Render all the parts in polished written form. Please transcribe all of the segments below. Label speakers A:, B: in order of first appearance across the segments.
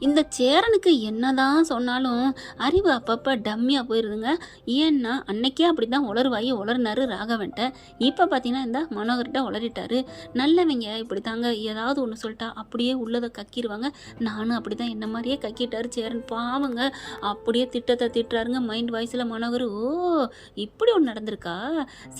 A: இந்த சேரனுக்கு என்னதான் சொன்னாலும் அறிவு அப்பப்போ டம்மியாக போயிடுதுங்க. ஏன்னா அன்னைக்கே அப்படி தான் உளறுவாயி உளர்னாரு ராகவன்ட்ட. இப்போ பார்த்தீங்கன்னா இந்த மனோகர்கிட்ட உளறிட்டாரு. நல்லவங்க இப்படி தாங்க, ஏதாவது ஒன்று சொல்லிட்டா அப்படியே உள்ளதை கக்கிடுவாங்க. நானும் அப்படி தான் என்ன மாதிரியே கக்கிட்டாரு சேரன். பாவங்க அப்படியே திட்டத்தை திட்டுறாருங்க மைண்ட் வாய்ஸில் மனோகர். ஓ இப்படி ஒன்று நடந்திருக்கா,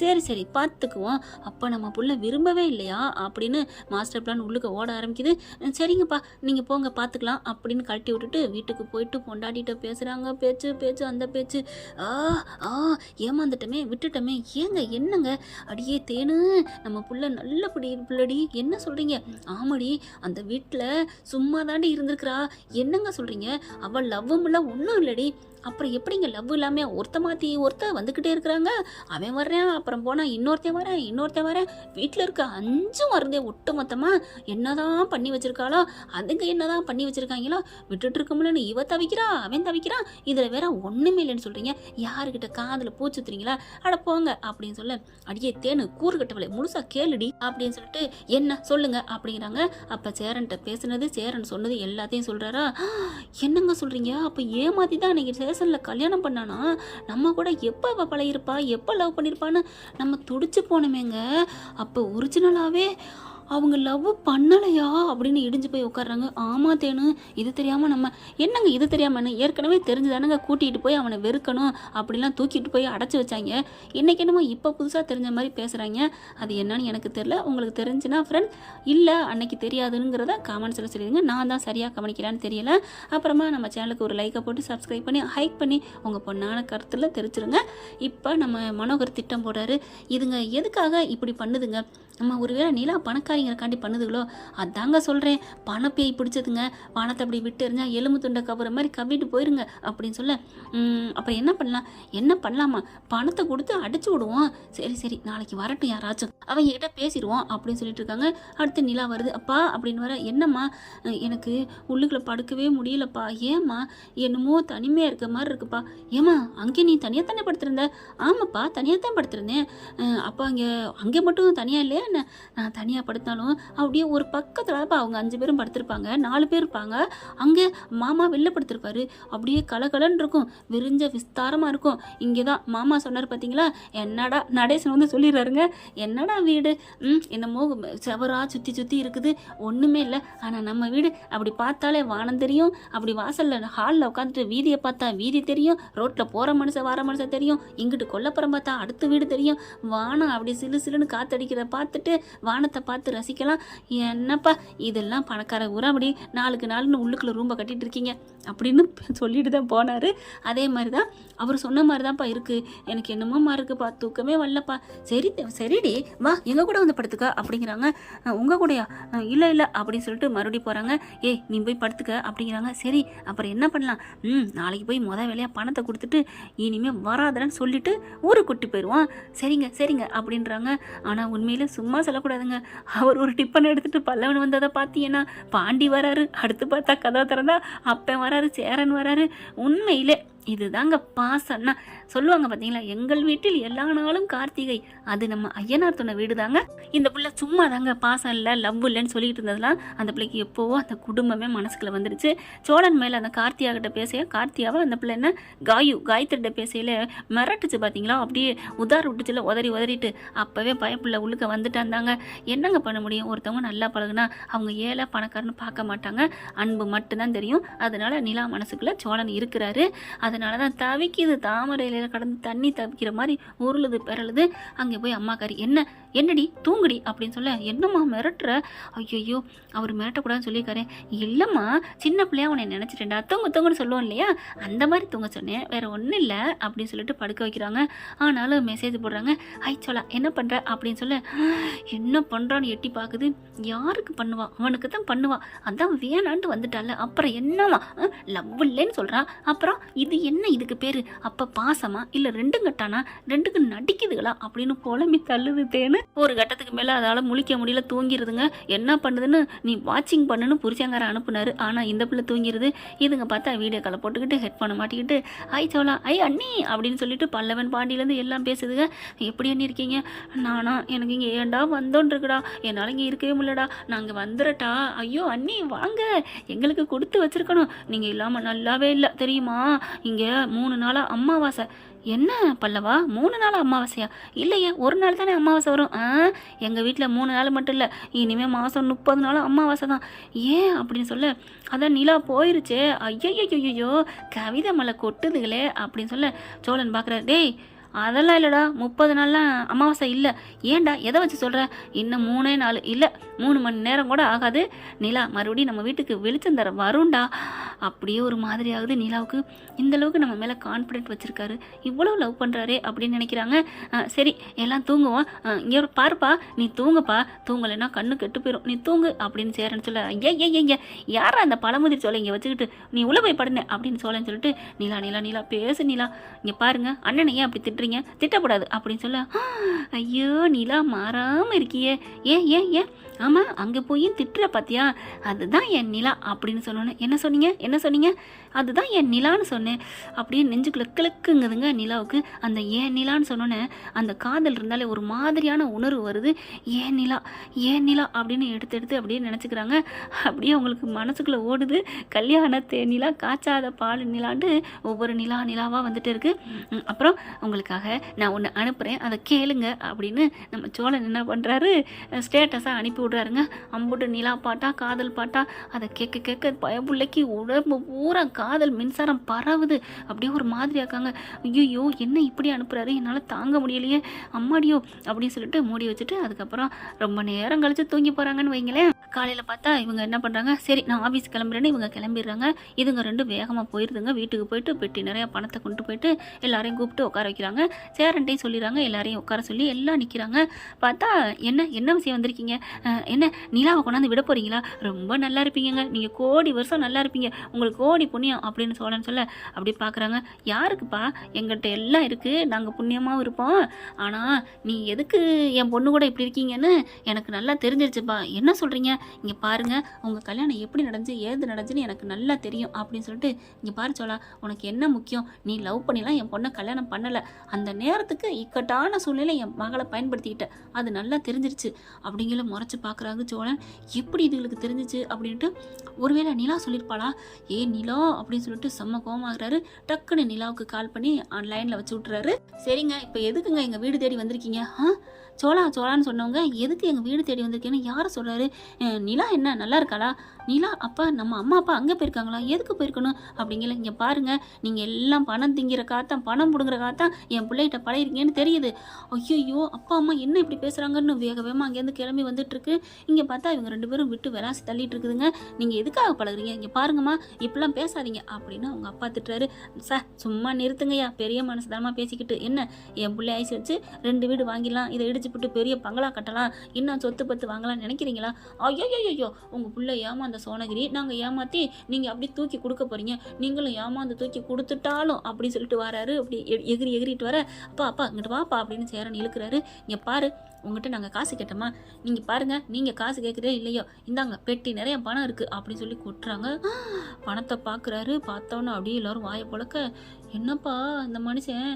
A: சரி சரி பார்த்துக்குவோம். அப்போ நம்ம புள்ள விரும்பவே இல்லையா அப்படின்னு மாஸ்டர் பிளான் உள்ளுக்கு ஓட ஆரம்பிக்குது. சரிங்கப்பா நீங்கள் போங்க பார்த்துக்கலாம் அப்படின்னு கழட்டி விட்டுட்டு வீட்டுக்கு போயிட்டு பொண்டாட்டிகிட்ட பேசுகிறாங்க. பேச்சு பேச்சு அந்த பேச்சு. ஆ ஆ ஏமாந்துட்டமே விட்டுட்டமே. ஏங்க என்னங்க அடியே தேனு, நம்ம புள்ள நல்ல பிள்ளடி, என்ன சொல்கிறீங்க? ஆமாடி, அந்த வீட்டில் சும்மா தாண்டி இருந்திருக்கிறா. என்னங்க சொல்கிறீங்க? அவள் லவ்வும் இல்லை ஒன்றும் இல்லடி. அப்புறம் எப்படிங்க லவ் இல்லாமல் ஒருத்த மாற்றி ஒருத்த வந்துக்கிட்டே இருக்கிறாங்க. அவன் வர்றேன், அப்புறம் போனால் இன்னொருத்தன் வரேன். வீட்டில் இருக்க 5 வருதே ஒட்டு மொத்தமாக. என்னதான் பண்ணி வச்சிருக்காளோ, அதுங்க என்னதான் பண்ணி வச்சிருக்காங்களோ, விட்டுட்டு இருக்கமுலன்னு இவ தவிக்கிறா, அவன் தவிக்கிறான். இதில் வேற ஒன்றுமே இல்லைன்னு சொல்கிறீங்க. யாருக்கிட்ட காதில் பூச்சுத்துறீங்களா? அட போங்க அப்படின்னு சொல்ல, அடியே தேனு கூறு கட்டவளை முழுசாக கேளுடி அப்படின்னு சொல்லிட்டு என்ன சொல்லுங்க அப்படிங்கிறாங்க. அப்போ சேரன்ட்ட பேசுனது, சேரன் சொன்னது எல்லாத்தையும் சொல்கிறாரா. என்னங்க சொல்கிறீங்க? அப்போ ஏமாத்தி தான் அன்றைக்கி ஸ்டேஷனில் கல்யாணம் பண்ணானா? நம்ம கூட எப்போ அவள் பழகிருப்பா, எப்போ லவ் பண்ணியிருப்பான்னு நம்ம துடிச்சு போனோமேங்க. அப்போ ஒரிஜினலாகவே அவங்க லவ் பண்ணலையா அப்படின்னு இடிஞ்சு போய் உட்காடுறாங்க. ஆமா தேனு, இது தெரியாமல் நம்ம என்னங்க இது தெரியாமல் ஏற்கனவே தெரிஞ்சுதானுங்க கூட்டிகிட்டு போய் அவனை வெறுக்கணும் அப்படிலாம் தூக்கிட்டு போய் அடைச்சி வச்சாங்க. இன்றைக்கி என்னமோ இப்போ புதுசாக தெரிஞ்ச மாதிரி பேசுகிறாங்க. அது என்னன்னு எனக்கு தெரில. உங்களுக்கு தெரிஞ்சுன்னா ஃப்ரெண்ட் இல்லை அன்னைக்கு தெரியாதுங்கிறத காமெண்ட்ஸில் சொல்லிடுங்க. நான் தான் சரியாக கவனிக்கலான்னு தெரியல. அப்புறமா நம்ம சேனலுக்கு ஒரு லைக்கை போட்டு சப்ஸ்கிரைப் பண்ணி ஹைக் பண்ணி உங்கள் பொண்ணான கருத்தில் தெரிச்சிருங்க. இப்போ நம்ம மனோகர் திட்டம் போடுறாரு. இதுங்க எதுக்காக இப்படி பண்ணுதுங்க? நம்ம ஒருவேளை நிலா பணக்காரிங்கிறக்காண்டி பண்ணுதுகளோ? அதாங்க சொல்கிறேன், பணப்பேய் பிடிச்சதுங்க. பணத்தை அப்படி விட்டு எறிஞ்சா எலும்பு துண்டை கவுற மாதிரி கவிட்டு போயிருங்க அப்படின்னு சொல்ல, அப்புறம் என்ன பண்ணலாமா? பணத்தை கொடுத்து அடிச்சு விடுவோம். சரி சரி நாளைக்கு வரட்டும் யாராச்சும், அவங்க கிட்ட பேசிடுவோம் அப்படின்னு சொல்லிட்டு இருக்காங்க. அடுத்து நிலா வருது. அப்பா அப்படின்னு வர, என்னம்மா? எனக்கு உள்ளுக்குள்ள படுக்கவே முடியலப்பா. ஏம்மா? என்னமோ தனிமையாக இருக்க மாதிரி இருக்குப்பா. ஏம்மா அங்கே நீ தனியாக தானே படுத்திருந்த? ஆமாப்பா தனியாக தான் படுத்திருந்தேன். அப்போ அங்கே மட்டும் தனியாக இல்லையா என்ன? நான் தனியாக படுத்தாலும் அப்படியே ஒரு பக்கத்தில் அவங்க 5 பேரும் படுத்திருப்பாங்க, 4 பேர் இருப்பாங்க. அங்கே மாமா வெளில படுத்திருப்பாரு. அப்படியே கலகலன்னு இருக்கும், விரிஞ்ச விஸ்தாரமாக இருக்கும். இங்கே தான் மாமா சொன்னார் பார்த்தீங்களா, என்னடா நடேசன் வந்து சொல்லிடுறாருங்க, என்னடா வீடு என்னமோ செவரா சுற்றி இருக்குது, ஒன்றுமே இல்லை. ஆனால் நம்ம வீடு அப்படி பார்த்தாலே வானம் தெரியும், அப்படி வாசலில் ஹாலில் உட்காந்துட்டு வீதியை பார்த்தா வீதி தெரியும், ரோட்டில் போகிற மனுஷன் வர மனுஷன் தெரியும், இங்கிட்டு கொல்லப்புறம் பார்த்தா அடுத்த வீடு தெரியும். வானம் அப்படி சிலுன்னு காத்தடிக்கிறத பார்த்துட்டு வானத்தை பார்த்து ரசிக்கலாம். என்னப்பா இதெல்லாம் பணக்கார ஊரா அப்படி நாளுக்கு நாள்னு உள்ளுக்குள்ள ரூம்பை கட்டிட்டு இருக்கீங்க அப்படின்னு சொல்லிட்டு தான் போனார். அதே மாதிரி தான் அவர் சொன்ன மாதிரி தான்ப்பா இருக்குது. எனக்கு என்னமோமா இருக்குப்பா, தூக்கமே வரலப்பா. சரிடி வா எங்கள் கூட வந்து படுத்துக்க அப்படிங்கிறாங்க. உங்கள் கூடயா? இல்லை அப்படின்னு சொல்லிட்டு மறுபடியும் போகிறாங்க. ஏய் நீ போய் படுத்துக்க அப்படிங்கிறாங்க. சரி அப்புறம் என்ன பண்ணலாம்? நாளைக்கு போய் வேலையாக பணத்தை கொடுத்துட்டு இனிமேல் வராதன்னு சொல்லிட்டு ஊருக்கு கூட்டி போயிடுவான். சரிங்க அப்படின்றாங்க. ஆனால் உண்மையில் சும்மா சொல்லக்கூடாதுங்க. அவர் ஒரு டிப்பனை எடுத்துகிட்டு பல்லவன் வந்ததை பார்த்தீங்கன்னா பாண்டி வராரு, அடுத்து பார்த்தா கதா திறந்தா அப்பன் வராரு, சேரன் வராரு. உண்மையிலே இதுதாங்க பாசம்னா. சொல்லுவாங்க பார்த்தீங்களா, எங்கள் வீட்டில் எல்லா நாளும் கார்த்திகை, அது நம்ம ஐயனார் சொன்ன வீடு தாங்க. இந்த பிள்ளை சும்மா தாங்க பாசம் இல்லை லவ் இல்லைன்னு சொல்லிட்டு இருந்ததுலாம் அந்த பிள்ளைக்கு எப்போவோ அந்த குடும்பமே மனசுக்குள்ள வந்துடுச்சு. சோழன் மேலே அந்த கார்த்தியாகிட்ட பேசையா, கார்த்தியாவை அந்த பிள்ளை என்ன காயத்ரிகிட்ட பேசையில மிரட்டுச்சு பார்த்தீங்களா, அப்படியே உதார் விட்டுச்சுல உதறிட்டு. அப்போவே பயப்புள்ள உள்ளுக்க வந்துட்டாந்தாங்க. என்னங்க பண்ண முடியும்? ஒருத்தவங்க நல்லா பழகுனா அவங்க ஏழை பணக்காரன்னு பார்க்க மாட்டாங்க, அன்பு மட்டும்தான் தெரியும். அதனால நிலா மனசுக்குள்ள சோழன் இருக்கிறாரு. அதனால தான் தவிக்குது, தாமரையில கடந்து தண்ணி தவிக்கிற மாதிரி உருளுது பெறலுது. அங்கே போய் அம்மாக்காரி என்னடி தூங்குடி அப்படின்னு சொல்ல, என்னம்மா மிரட்டுற? ஐயோ அவர் மிரட்டக்கூடாதுன்னு சொல்லியிருக்காரு. இல்லைம்மா சின்ன பிள்ளையா உன்னை நினச்சிட்டேன்டா, தூங்குன்னு சொல்லுவோம் இல்லையா, அந்த மாதிரி தூங்க சொன்னேன், வேற ஒன்றும் இல்லை அப்படின்னு சொல்லிட்டு படுக்க வைக்கிறாங்க. ஆனாலும் மெசேஜ் போடுறாங்க. சொல்லா என்ன பண்ணுற அப்படின்னு சொல்ல, என்ன பண்ணுறான்னு எட்டி பார்க்குது. யாருக்கு பண்ணுவா? அவனுக்கு தான் பண்ணுவா, அதான் வேணான்ட்டு வந்துட்டால, அப்புறம் என்னம்மா லவ் இல்லைன்னு சொல்கிறான், அப்புறம் இது என்ன இதுக்கு பேர் அப்போ பாசமா இல்லை ரெண்டும் கட்டானா ரெண்டுக்கு நடிக்குதுகளா அப்படின்னு புலம்பி தள்ளுது தேனு. ஒரு கட்டத்துக்கு மேலே அதால் முழிக்க முடியல, தூங்கிடுதுங்க. என்ன பண்ணுதுன்னு நீ வாட்சிங் பண்ணுன்னு புருஷங்கார அனுப்புனாரு. ஆனால் இந்த பிள்ளை தூங்கிடுது. இதுங்க பார்த்தா வீடியோ காலை போட்டுக்கிட்டு ஹெட்ஃபோனை மாட்டிக்கிட்டு ஐ சோலா ஐ அண்ணி அப்படின்னு சொல்லிட்டு பல்லவன் பாண்டியிலேருந்து எல்லாம் பேசுதுங்க. எப்படி அண்ணி இருக்கீங்க? நானா எனக்கு இங்கே ஏண்டா வந்தோன்றிருக்குடா, என்னால் இங்கே இருக்கவே முடியலடா, நாங்கள் வந்துடட்டா. ஐயோ அண்ணி வாங்க, எங்களுக்கு கொடுத்து வச்சிருக்கணும், நீங்கள் இல்லாமல் நல்லாவே இல்லை தெரியுமா. இங்கே 3 நாளாக அமாவாசை. என்ன பல்லவா 3 நாள் அமாவாசையா? இல்லையே, ஒரு நாள் தானே அமாவாசை வரும். எங்கள் வீட்டில் 3 நாள் மட்டும் இல்லை, இனிமேல் மாதம் 30 நாள் அமாவாசை தான். ஏன் அப்படின்னு சொல்ல, அதான் நிலா போயிருச்சே. ஐயோ கவிதை மலை கொட்டுதுகளே அப்படின்னு சொல்ல சோழன் பார்க்குறாரு. டேய் அதெல்லாம் இல்லைடா, 30 நாள்லாம் அமாவாசை இல்லை. ஏன்டா எதை வச்சு சொல்கிற? இன்னும் 3 நாள் இல்லை, 3 மணி நேரம் கூட ஆகாது. நிலா மறுபடியும் நம்ம வீட்டுக்கு வெளிச்சம் தர வரும்டா. அப்படியே ஒரு மாதிரி ஆகுது நிலாவுக்கு. இந்தளவுக்கு நம்ம மேலே கான்ஃபிடென்ட் வச்சுருக்காரு, இவ்வளோ லவ் பண்ணுறாரே அப்படின்னு நினைக்கிறாங்க. சரி எல்லாம் தூங்குவோம், இங்கே பாருப்பா நீ தூங்குப்பா, தூங்கலைன்னா கண்ணு கெட்டு போயிடும், நீ தூங்கு அப்படின்னு சேரன்னு சொல்ல. ஐயா யாரா அந்த பழமுதிர் சோலை இங்கே வச்சுக்கிட்டு நீ உள்ள போய் படுங்க அப்படின்னு சோழன்னு சொல்லிட்டு, நிலா நிலா நிலா பேசு நிலா, இங்கே பாருங்க அண்ணனை ஏன் அப்படி திட்டக்கூடாது அப்படின்னு சொல்ல. ஐயோ நிலா மாறாமல் இருக்கியே, ஏன் ஏன் ஏன் ஆமாம் அங்கே போய் திட்டுற பார்த்தியா, அதுதான் என் நிலா அப்படின்னு சொன்னோன்னே, என்ன சொன்னீங்க அதுதான் என் நிலான்னு சொன்னேன். அப்படியே நெஞ்சுக்குள்ள கிழக்குங்குதுங்க நிலாவுக்கு. அந்த ஏன் நிலான்னு சொன்னோன்னே அந்த காதல் இருந்தாலே ஒரு மாதிரியான உணர்வு வருது. ஏன் நிலா அப்படின்னு எடுத்து அப்படியே நினச்சிக்கிறாங்க. அப்படியே அவங்களுக்கு மனசுக்குள்ளே ஓடுது, கல்யாண தேனிலா காய்ச்சாத பால் நிலாண்டு ஒவ்வொரு நிலாவாக வந்துட்டு இருக்கு. அப்புறம் உங்களுக்காக நான் ஒன்று அனுப்புகிறேன், அதை கேளுங்க அப்படின்னு நம்ம சோழன் என்ன பண்ணுறாரு, ஸ்டேட்டஸாக அனுப்பி விட்றாருங்க. அம்புட்டு நிலா பாட்டா காதல் பாட்டா அதை கேட்க பயப்புள்ளைக்கு உடம்பு பூரா காதல் மின்சாரம் பரவுது. அப்படியே ஒரு மாதிரி ஆக்காங்க. ஐயோ என்ன இப்படி அனுப்புறாரு, என்னால் தாங்க முடியலையே அம்மாடியோ அப்படின்னு சொல்லிட்டு மூடி வச்சுட்டு அதுக்கப்புறம் ரொம்ப நேரம் கழிச்சு தூங்கி போகிறாங்கன்னு வைங்களேன். காலையில் பார்த்தா இவங்க என்ன பண்ணுறாங்க, சரி நான் ஆஃபீஸ் கிளம்புறேன்னு இவங்க கிளம்பிடுறாங்க. இதுங்க ரெண்டும் வேகமாக போயிருதுங்க. வீட்டுக்கு போயிட்டு பெட்டி நிறையா பணத்தை கொண்டு போயிட்டு எல்லாரையும் கூப்பிட்டு உட்கார வைக்கிறாங்க. சேரன்ட்டையும் சொல்லிடுறாங்க, எல்லாரையும் உட்கார சொல்லி எல்லாம் நிற்கிறாங்க. பார்த்தா என்ன விஷயம் வந்திருக்கீங்க, என்ன நிலாவை கொண்டாந்து விட போகிறீங்களா? ரொம்ப நல்லா இருப்பீங்க நீங்கள், கோடி வருஷம் நல்லா இருப்பீங்க, உங்களுக்கு கோடி புண்ணியம் அப்படின்னு சோழன்னு சொல்ல. அப்படி பார்க்குறாங்க. யாருக்குப்பா, எங்கிட்ட எல்லாம் இருக்குது, நாங்கள் புண்ணியமாகவும் இருப்போம், ஆனால் நீ எதுக்கு என் பொண்ணு கூட இப்படி இருக்கீங்கன்னு எனக்கு நல்லா தெரிஞ்சிருச்சுப்பா. என்ன சொல்கிறீங்க? இங்கே பாருங்கள், உங்கள் கல்யாணம் எப்படி நடந்துச்சு ஏது நடந்துச்சுன்னு எனக்கு நல்லா தெரியும் அப்படின்னு சொல்லிட்டு, இங்கே பாரு சோழா, உனக்கு என்ன முக்கியம், நீ லவ் பண்ணிலாம் என் பொண்ணை கல்யாணம் பண்ணலை, அந்த நேரத்துக்கு இக்கட்டான சூழ்நிலை என் மகளை பயன்படுத்திக்கிட்ட, அது நல்லா தெரிஞ்சிருச்சு அப்படிங்கிற முறைச்சி பார்க்குறாங்க சோழன். எப்படி இதுகளுக்கு தெரிஞ்சிச்சு அப்படின்ட்டு, ஒருவேளை நிலா சொல்லியிருப்பாளா? நிலா அப்படின்னு சொல்லிட்டு செம்ம கோவமாகறாரு. டக்குன்னு நிலாவுக்கு கால் பண்ணி ஆன்லைனில் வச்சு விட்றாரு. சரிங்க இப்போ எதுக்குங்க எங்கள் வீடு தேடி வந்திருக்கீங்க? சோழான்னு சொன்னவங்க எதுக்கு எங்கள் வீடு தேடி வந்திருக்கேன்னு யாரை சொல்கிறாரு? நிலா என்ன நல்லா இருக்காளா? நிலா அப்பா நம்ம அம்மா அப்பா அங்கே போயிருக்காங்களா? எதுக்கு போயிருக்கணும் அப்படிங்கல. இங்கே பாருங்கள், நீங்கள் எல்லாம் பணம் திங்கிற காத்தான் பணம் பிடுங்குற காத்தான் என் பிள்ளைகிட்ட பழகிருக்கீங்கன்னு தெரியுது. ஐயோ அப்பா அம்மா என்ன இப்படி பேசுகிறாங்கன்னு வேகமாக அங்கேருந்து கிளம்பி வந்துட்டுருக்கு. இங்கே பார்த்தா இவங்க 2 பேரும் விட்டு விளாசி தள்ளிட்டு இருக்குதுங்க. நீங்கள் எதுக்காக பழகுறீங்க? இங்கே பாருங்கம்மா இப்படிலாம் பேசாதீங்க அப்படின்னு அவங்க அப்பா திட்டுறாரு. சார் சும்மா நிறுத்துங்கய்யா, பெரிய மனசு தானமாக பேசிக்கிட்டு, என்ன என் பிள்ளை ஐஸ் வச்சு 2 வீடு வாங்கிடலாம், இதை இடிச்சுப்பிட்டு பெரிய பங்களா கட்டலாம், இன்னும் சொத்து பத்து வாங்கலாம்னு நினைக்கிறீங்களா? ஐயோ உங்கள் பிள்ளை ஏமாந்த சோனகிரி, நாங்கள் ஏமாற்றி நீங்கள் அப்படி தூக்கி கொடுக்க போகிறீங்க, நீங்களும் ஏமாந்து தூக்கி கொடுத்துட்டாலும் அப்படி சொல்லிட்டு வராரு. அப்படி எகிரிட்டு வர, அப்பா இங்கிட்டு வாப்பா அப்படின்னு சேரன் இழுக்கிறாரு. இங்கே பாரு, உங்கள்கிட்ட நாங்கள் காசு கேட்டோமா, நீங்கள் பாருங்கள் நீங்கள் காசு கேட்குறே இல்லையோ, இந்தாங்க பெட்டி நிறைய பணம் இருக்குது அப்படின்னு சொல்லி கொட்டுறாங்க. பணத்தை பார்க்குறாரு. பார்த்தோன்னே அப்படியே எல்லோரும் வாயை பொழக்க, என்னப்பா இந்த மனுஷன்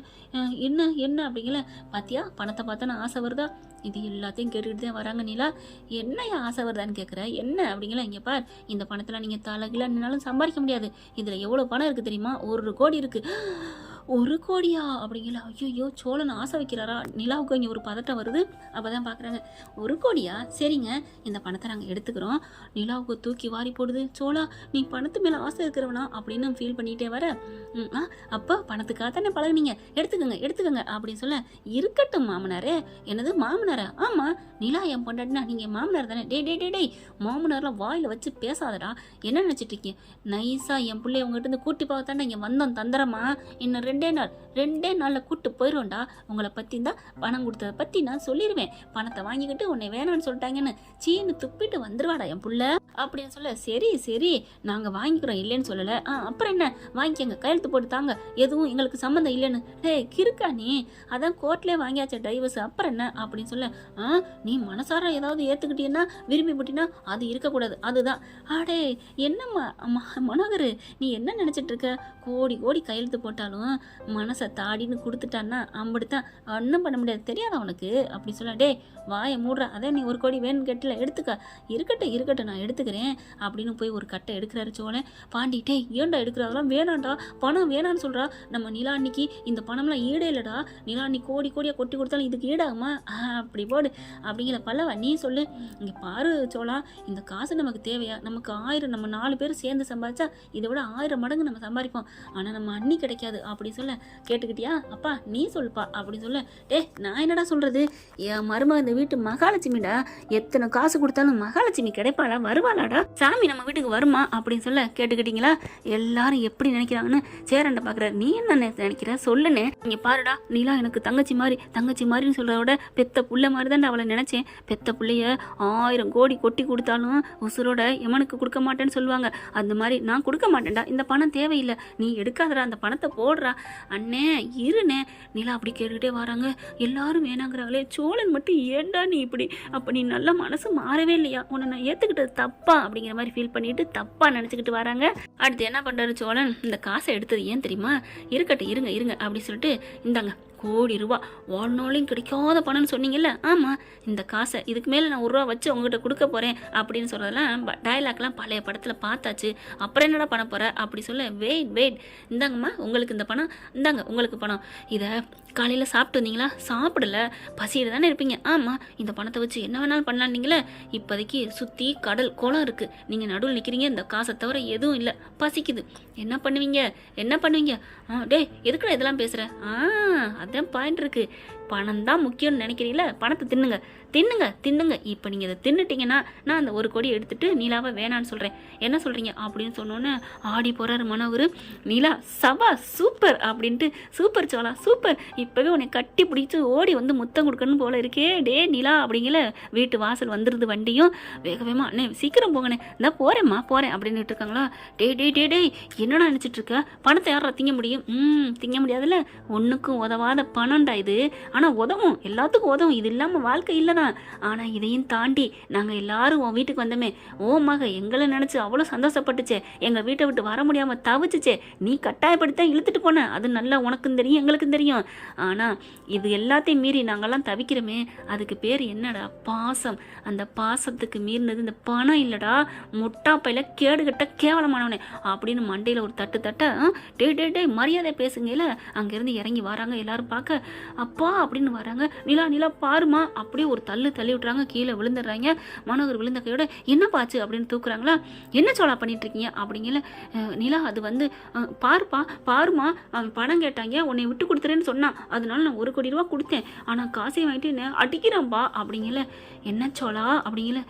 A: என்ன அப்படிங்கல. பாத்தியா பணத்தை பார்த்தா நான் ஆசை வருதா? இது எல்லாத்தையும் கேட்டுக்கிட்டு தான் வராங்க. நிலா என்ன ஆசை வருதான்னு கேட்குற, என்ன அப்படிங்களா? இங்கே பார், இந்த பணத்தில் நீங்கள் தலைகில நின்னாலும் சம்பாதிக்க முடியாது. இதில் எவ்வளோ பணம் இருக்குது தெரியுமா? 1 கோடி இருக்குது. 1 கோடியா அப்படிங்களா? ஐயோ சோழன் ஆசை வைக்கிறாரா? நிலாவுக்கு இங்கே ஒரு பதட்டம் வருது. அப்போ தான் பார்க்குறாங்க. 1 கோடியா? சரிங்க, இந்த பணத்தை நாங்கள் எடுத்துக்கிறோம். நிலாவுக்கு தூக்கி வாரி போடுது. சோழா நீ பணத்து மேலே ஆசை இருக்கிறவனா அப்படின்னு ஃபீல் பண்ணிகிட்டே வர. அப்போ பணத்துக்காக தானே பழகுனீங்க, எடுத்துக்கோங்க அப்படின்னு சொல்ல. இருக்கட்டும் மாமனாரே. என்னது மாமனாரா? ஆமாம், நிலா என் பொண்டாட்டினா நீங்கள் மாமனார் தானே. டேய் மாமனாரெலாம் வாயில் வச்சு பேசாதடா. என்ன நினச்சிட்டு இருக்கீங்க? நைஸாக என் பிள்ளைய உங்ககிட்ட இருந்து கூட்டி பார்த்தாண்டா இங்கே வந்தோம் தந்திரமா. இன்னும் ரெண்டே நாளில் கூட்டு போயிடும்டா. உங்களை பற்றி தான் பணம் கொடுத்ததை பற்றி நான் சொல்லிடுவேன். பணத்தை வாங்கிக்கிட்டு உன்னை வேணான்னு சொல்லிட்டாங்கன்னு சீனு துப்பிட்டு வந்துருவாடா என் புள்ள அப்படின்னு சொல்ல, சரி நாங்கள் வாங்கிக்கிறோம் இல்லைன்னு சொல்லலை. அப்புறம் என்ன, வாங்கிக்கங்க, கையெழுத்து போட்டு தாங்க, எதுவும் எங்களுக்கு சம்மந்தம் இல்லைன்னு. கிறுக்கா நீ, அதான் கோர்ட்லேயே வாங்கியாச்ச டைவர்ஸ், அப்புறம் என்ன அப்படின்னு சொல்ல, நீ மனசார ஏதாவது ஏற்றுக்கிட்டீங்கன்னா விரும்பி போட்டினா அது இருக்கக்கூடாது, அதுதான். ஆடே என்னம்மா மனோகர், நீ என்ன நினச்சிட்டு இருக்க? கோடி கையெழுத்து போட்டாலும் மனசை தாடின்னு கொடுத்துட்டான்னா அம்படுத்தான், ஒன்றும் பண்ண முடியாது, தெரியாதா உனக்கு அப்படி சொல்ல. வாயை மூடுற, அதே நீ 1 கோடி வேணும்னு கேட்டல, எடுத்துக்க. இருக்கட்டும் நான் எடுத்துக்கிறேன் அப்படின்னு போய் ஒரு கட்டை எடுக்கிறாரு சோழன். பாண்டிட்டே ஏன்டா எடுக்கிறாரெல்லாம், வேணாண்டா, பணம் வேணான்னு சொல்கிறா. நம்ம நிலா அன்னைக்கு இந்த பணம்லாம் ஈடே இல்லைடா. நிலா அன்னைக்கு கோடியாக கொட்டி கொடுத்தாலும் இதுக்கு ஈடாகுமா? அப்படி போடு அப்படிங்கிற பல்லவா நீ சொல்லு. இங்கே பாரு சோழா, இந்த காசு நமக்கு தேவையா? நமக்கு 1000, நம்ம 4 பேர் சேர்ந்து சம்பாதிச்சா இதை விட 1000 மடங்கு நம்ம சம்பாதிப்போம். ஆனால் நம்ம அண்ணி கிடைக்காது அப்படி சொல்ல. கேட்டுக்கிட்டியா அப்பா, நீ சொல்லுப்பா அப்படின்னு சொல்ல. நான் என்னடா சொல்கிறது, என் மருமக இந்த வீட்டு மகாலட்சுமிடா. எத்தனை காசு கொடுத்தாலும் மகாலட்சுமி கிடைப்பாளா, வருவாளாடா, சாமி நம்ம வீட்டுக்கு வருமா அப்படின்னு சொல்ல. கேட்டுக்கிட்டீங்களா எல்லாரும் எப்படி நினைக்கிறாங்கன்னு சேரண்ட பார்க்குறாரு. நீ என்ன நினைக்கிற சொல்லுன்னு. இங்கே பாருடா, நீலா எனக்கு தங்கச்சி மாதிரின்னு சொல்கிறத விட பெத்த புள்ள மாதிரி தான் அவளை நினச்சேன். பெத்த பிள்ளைய 1000 கோடி கொட்டி கொடுத்தாலும் உசுரோட எமனுக்கு கொடுக்க மாட்டேன்னு சொல்லுவாங்க. அந்த மாதிரி நான் கொடுக்க மாட்டேன்டா, இந்த பணம் தேவையில்லை, நீ எடுக்காதடா, அந்த பணத்தை போடுறா. அண்ணே இருண்ணே. நிலா அப்படி கேட்டுக்கிட்டே வராங்க. எல்லாரும் வேணாங்கிறாங்களே, சோழன் மட்டும் ஏண்டா நீ இப்படி, அப்போ நீ நல்ல மனசு மாறவே இல்லையா, உன்னை நான் ஏற்றுக்கிட்டது தப்பா அப்படிங்கிற மாதிரி ஃபீல் பண்ணிட்டு தப்பாக நினச்சிக்கிட்டு வராங்க. அடுத்து என்ன பண்ணுறாரு சோழன், இந்த காசை எடுத்தது ஏன் தெரியுமா? இருக்கட்டும் இருங்க அப்படி சொல்லிட்டு, இந்தாங்க கோடி ரூபா, வாழ்நாளையும் கிடைக்காத பணம்னு சொன்னீங்கல்ல, ஆமாம், இந்த காசை இதுக்கு மேலே நான் 1 ரூபா வச்சு உங்ககிட்ட கொடுக்க போகிறேன் அப்படின்னு சொல்கிறதெல்லாம் டைலாக்லாம் பழைய படத்தில் பார்த்தாச்சு. அப்புறம் என்னடா பண்ண போகிற அப்படி சொல்ல. வெயிட் இந்தாங்கம்மா, உங்களுக்கு இந்த பணம், இந்தாங்க உங்களுக்கு பணம். இதை காலையில் சாப்பிட்டு வந்தீங்களா? சாப்பிடல, பசியில் தானே இருப்பீங்க. ஆமாம், இந்த பணத்தை வச்சு என்ன வேணாலும் பண்ணலான்னீங்களே. இப்போதைக்கு சுற்றி கடல் குளம் இருக்குது, நீங்கள் நடுவில் நிற்கிறீங்க, இந்த காசை தவிர எதுவும் இல்லை, பசிக்குது, என்ன பண்ணுவீங்க? எதுக்குடா இதெல்லாம் பேசுகிற? அதான் பாயிண்ட் இருக்கு. பணம் தான் முக்கியம்னு நினைக்கிறீங்களா? பணத்தை தின்னுங்க. இப்போ நீங்கள் இதை தின்னுட்டீங்கன்னா நான் அந்த 1 கோடி எடுத்துட்டு நீலாவை வேணான்னு சொல்கிறேன், என்ன சொல்கிறீங்க அப்படின்னு சொன்னோன்னே ஆடி போகிறாரு மனோகர். நீலா சவா சூப்பர் அப்படின்ட்டு, சூப்பர் சோழா சூப்பர், இப்போவே உன்னை கட்டி பிடிச்சி ஓடி வந்து முத்தம் கொடுக்கணும் போல இருக்கே. நீலா அப்படிங்கிற வீட்டு வாசல் வந்துடுது வண்டியும். வேகமா அண்ணே சீக்கிரம் போங்கண்ணே, இந்த போகிறேன் அப்படின்னு இருக்காங்களா. டே என்னடா நினச்சிட்டு இருக்க? பணத்தை யாரா திங்க முடியும்? திங்க முடியாதுல்ல, ஒன்றுக்கும் உதவாத பணம்டா இது. ஆனால் உதவும், எல்லாத்துக்கும் உதவும், இது இல்லாமல் வாழ்க்கை இல்லைதான். ஆனால் இதையும் தாண்டி நாங்கள் எல்லாரும் உன் வீட்டுக்கு வந்தோமே, ஓ மக எங்களை நினச்சி அவ்வளோ சந்தோஷப்பட்டுச்சே, எங்கள் வீட்டை விட்டு வர முடியாமல் தவிச்சிச்சே, நீ கட்டாயப்படுத்த இழுத்துட்டு போன, அது நல்லா உனக்கும் தெரியும் எங்களுக்கும் தெரியும். ஆனால் இது எல்லாத்தையும் மீறி நாங்கள்லாம் தவிக்கிறோமே, அதுக்கு பேர் என்னடா? பாசம். அந்த பாசத்துக்கு மீறினது இந்த பணம் இல்லைடா, முட்டாப்பையில் கேடுகட்ட கேவலமானவனே அப்படின்னு மண்டையில் ஒரு தட்ட. டே மரியாதை பேசுங்கல. அங்கேருந்து இறங்கி வராங்க, எல்லாரும் பார்க்க அப்பா அப்படின்னு வராங்க. நிலா பாருமா, அப்படியே ஒரு தள்ளி விட்டுறாங்க, கீழே விழுந்துடுறாங்க. மனோகர் விழுந்த கையோட என்னப்பாச்சு அப்படின்னு தூக்குறாங்களா. என்ன சோழா பண்ணிட்டு இருக்கீங்க அப்படிங்கல. நிலா அது வந்து பாருமா அவன் பணம் கேட்டாங்க, உன்னை விட்டு கொடுத்துறேன்னு சொன்னான், அதனால நான் 1 கோடி ரூபா கொடுத்தேன், ஆனால் காசை வாங்கிட்டு என்ன அடிக்கிறான்பா அப்படிங்கல. என்ன சோழா அப்படிங்கல.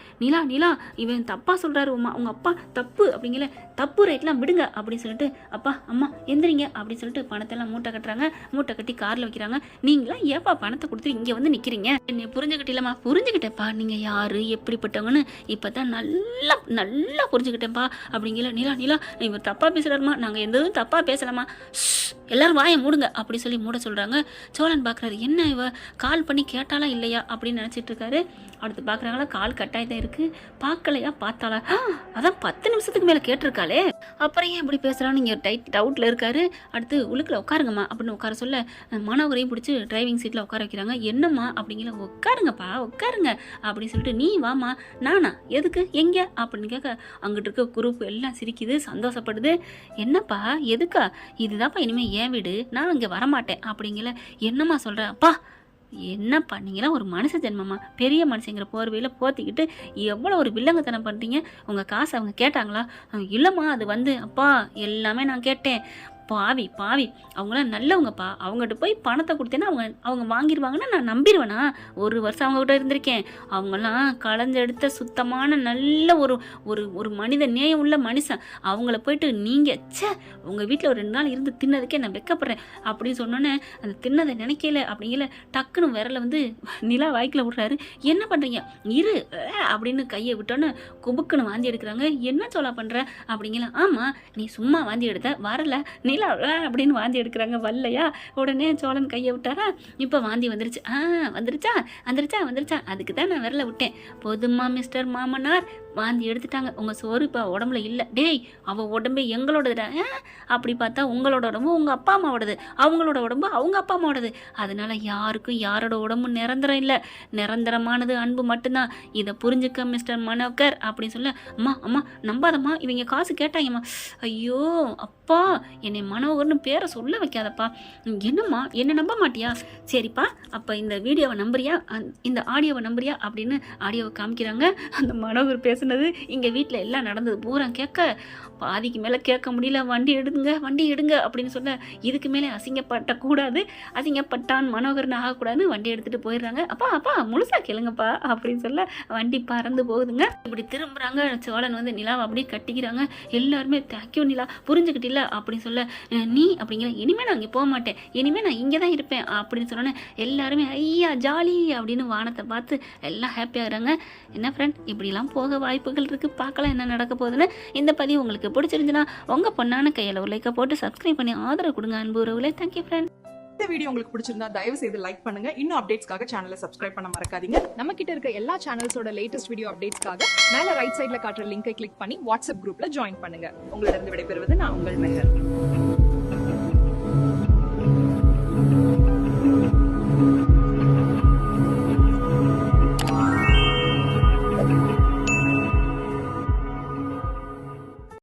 A: நிலா இவன் தப்பா சொல்றாரு, உங்க அப்பா தப்பு அப்படிங்கல. தப்பு ரைட்லாம் விடுங்க அப்படின்னு சொல்லிட்டு, அப்பா அம்மா எந்திரிங்க அப்படின்னு சொல்லிட்டு பணத்தெல்லாம் மூட்டை கட்டுறாங்க. மூட்டை கட்டி காரில் வைக்கிறாங்க. நீங்களாம் ஏப்பா பணத்தை கொடுத்து இங்கே வந்து நிற்கிறீங்க? என்னை புரிஞ்சுக்கிட்டீங்களா? புரிஞ்சுக்கிட்டேன்ப்பா, நீங்கள் யார் எப்படிப்பட்டவங்கன்னு இப்போ தான் நல்லா புரிஞ்சுக்கிட்டேன்ப்பா அப்படிங்கல. நிலா இவர் தப்பாக பேசுகிறாருமா, நாங்கள் எந்த இதுவும் தப்பாக பேசலாமா, எல்லாரும் வாயை மூடுங்க அப்படி சொல்லி மூட சொல்கிறாங்க. சோழன் பார்க்குறாரு, என்ன இவ கால் பண்ணி கேட்டாலா இல்லையா அப்படின்னு நினச்சிட்டு இருக்காரு. அடுத்து பார்க்குறாங்களா, கால் கட்டாயத்தான் இருக்குது, பார்க்கலையா பார்த்தாளா, அதான் 10 நிமிஷத்துக்கு மேலே கேட்டிருக்காளே, அப்புறம் ஏன் இப்படி பேசுகிறான்னு இங்கே டவுட்டில் இருக்காரு. அடுத்து உள்ளுக்குள்ள உட்காருங்கம்மா அப்படின்னு உட்கார சொல்ல, மனோகரையும் பிடிச்சி டிரைவிங் சீட்டில் உட்கார வைக்கிறாங்க. என்னம்மா அப்படிங்கிற, உட்காருங்கப்பா உட்காருங்க அப்படின்னு சொல்லிட்டு, நீ வாமா, நானா எதுக்கு எங்கே அப்படின்னு கேட்க, அங்கிட்டு இருக்க குரூப் எல்லாம் சிரிக்குது, சந்தோஷப்படுது. என்னப்பா எதுக்கா? இதுதான்ப்பா இனிமேல் என் வீடு, நான் இங்கே வரமாட்டேன் அப்படிங்கல. என்னம்மா சொல்கிறேன்? அப்பா என்ன பண்ணீங்களா, ஒரு மனுஷ ஜென்மமா, பெரிய மனுஷங்கிற போர்வையில் போத்திக்கிட்டு எவ்வளோ ஒரு வில்லங்கத்தனம் பண்ணுறீங்க. உங்கள் காசு அவங்க கேட்டாங்களா? இல்லைம்மா, அது வந்து அப்பா எல்லாமே நான் கேட்டேன், பாவி பாவி, அவங்களாம் நல்லவங்கப்பா, அவங்ககிட்ட போய் பணத்தை கொடுத்தேன்னா அவங்க வாங்கிடுவாங்கன்னு நான் நம்பிடுவேனா? 1 வருஷம் அவங்ககிட்ட இருந்திருக்கேன். அவங்கெல்லாம் களைஞ்செடுத்த சுத்தமான நல்ல ஒரு ஒரு ஒரு மனித நேயம் உள்ள மனுஷன். அவங்கள போயிட்டு நீங்கள் உங்கள் வீட்டில் ஒரு 2 நாள் இருந்து தின்னதுக்கே நான் வெக்கப்படுறேன் அப்படின்னு சொன்னோன்னே அந்த தின்னதை நினைக்கல அப்படிங்கல டக்குன்னு விரல வந்து நிலா வாய்க்கில் விடுறாரு. என்ன பண்ணுறீங்க? இரு அப்படின்னு கையை விட்டோன்னு குபுக்குன்னு வாந்தி எடுக்கிறாங்க. என்ன சொல்ல பண்ணுற அப்படிங்கல. ஆமாம், நீ சும்மா வாந்தி எடுத்த, வரல நிலா அப்படின்னு வாந்தி எடுக்கிறாங்க. வரலையா? உடனே சோழன் கையை விட்டாரா, இப்போ வாந்தி வந்துருச்சு. வந்துருச்சா வந்துருச்சா வந்துருச்சா, அதுக்கு தான் நான் விரல விட்டேன். போதுமா மிஸ்டர் மாமனார், வாந்தி எடுத்துட்டாங்க, உங்கள் சோறு இப்போ உடம்புல இல்லை. டேய், அவள் உடம்பு எங்களோடதுடா. அப்படி பார்த்தா உங்களோட உடம்பு உங்கள் அப்பா அம்மாவோடது, அவங்களோட உடம்பு அவங்க அப்பா அம்மாவோடது. அதனால யாருக்கும் யாரோட உடம்பு நிரந்தரம் இல்லை, நிரந்தரமானது அன்பு மட்டும்தான். இதை புரிஞ்சுக்க மிஸ்டர் மனோகர் அப்படின்னு சொல்ல. அம்மா அம்மா நம்பாதம்மா, இவங்க காசு கேட்டாங்கம்மா. ஐயோ அப்பா, என்னை மனோகர்னு பேரை சொல்ல வைக்காதப்பா. என்னம்மா, என்னை நம்ப மாட்டியா? சரிப்பா, அப்போ இந்த வீடியோவை நம்புறியா, இந்த ஆடியோவை நம்புறியா அப்படின்னு ஆடியோவை காமிக்கிறாங்க. அந்த மனோகர் பேசுனது இங்கே வீட்டில் எல்லாம் நடந்தது பூரா கேட்க, பாதிக்கு மேலே கேட்க முடியல. வண்டி எடுங்க அப்படின்னு சொல்ல, இதுக்கு மேலே அசிங்கப்பட்டக்கூடாது, அசிங்கப்பட்டான் மனோகர்னு ஆகக்கூடாதுன்னு வண்டி எடுத்துகிட்டு போயிடுறாங்க. அப்பா முழுசாக கேளுங்கப்பா அப்படின்னு சொல்ல வண்டி பறந்து போகுதுங்க. இப்படி திரும்புகிறாங்க. சோழன் வந்து நிலாவை அப்படியே கட்டிக்கிறாங்க. எல்லாருமே தேங்க்யூ நிலா, புரிஞ்சுக்கிட்டில்ல அப்படின்னு சொல்ல. நீ அப்படிங்கிற, இனிமேல் நான் அங்கே போக மாட்டேன், இனிமேல் நான் இங்கே தான் இருப்பேன் அப்படின்னு சொன்னோன்னே எல்லாருமே ஐயா ஜாலி அப்படின்னு வானத்தை பார்த்து எல்லாம் ஹாப்பியாகிறாங்க. என்ன ஃப்ரெண்ட், இப்படிலாம் போக வாய்ப்புகள் இருக்குது, பார்க்கலாம் என்ன நடக்க போகுதுன்னு. இந்த பதிவு உங்களுக்கு பிடிச்சிருந்துச்சுன்னா உங்கள் பொண்ணான கையில் ஒரு லைக்கை போட்டு சப்ஸ்கிரைப் பண்ணி ஆதரவு கொடுங்க அன்பு உறவுகளே. Thank you friend.
B: இந்த வீடியோ உங்களுக்கு பிடிச்சிருந்தா தயவு செய்து லைக் பண்ணுங்க. இன்னும் அப்டேட்ஸ்க்காக சேனலை சப்ஸ்கிரைப் பண்ண மறக்காதீங்க.
C: நம்ம கிட்ட இருக்க எல்லா சேனல்ஸோட லேட்டஸ்ட் வீடியோ அப்டேட்ஸ்க்காக மேல ரைட் சைடுல காட்டுற லிங்கை கிளிக் பண்ணி வாட்ஸ்அப் குரூப்ல ஜாயின் பண்ணுங்க.
B: உங்களிடம் விடைபெறுவது நான் உங்கள் மெஹர்.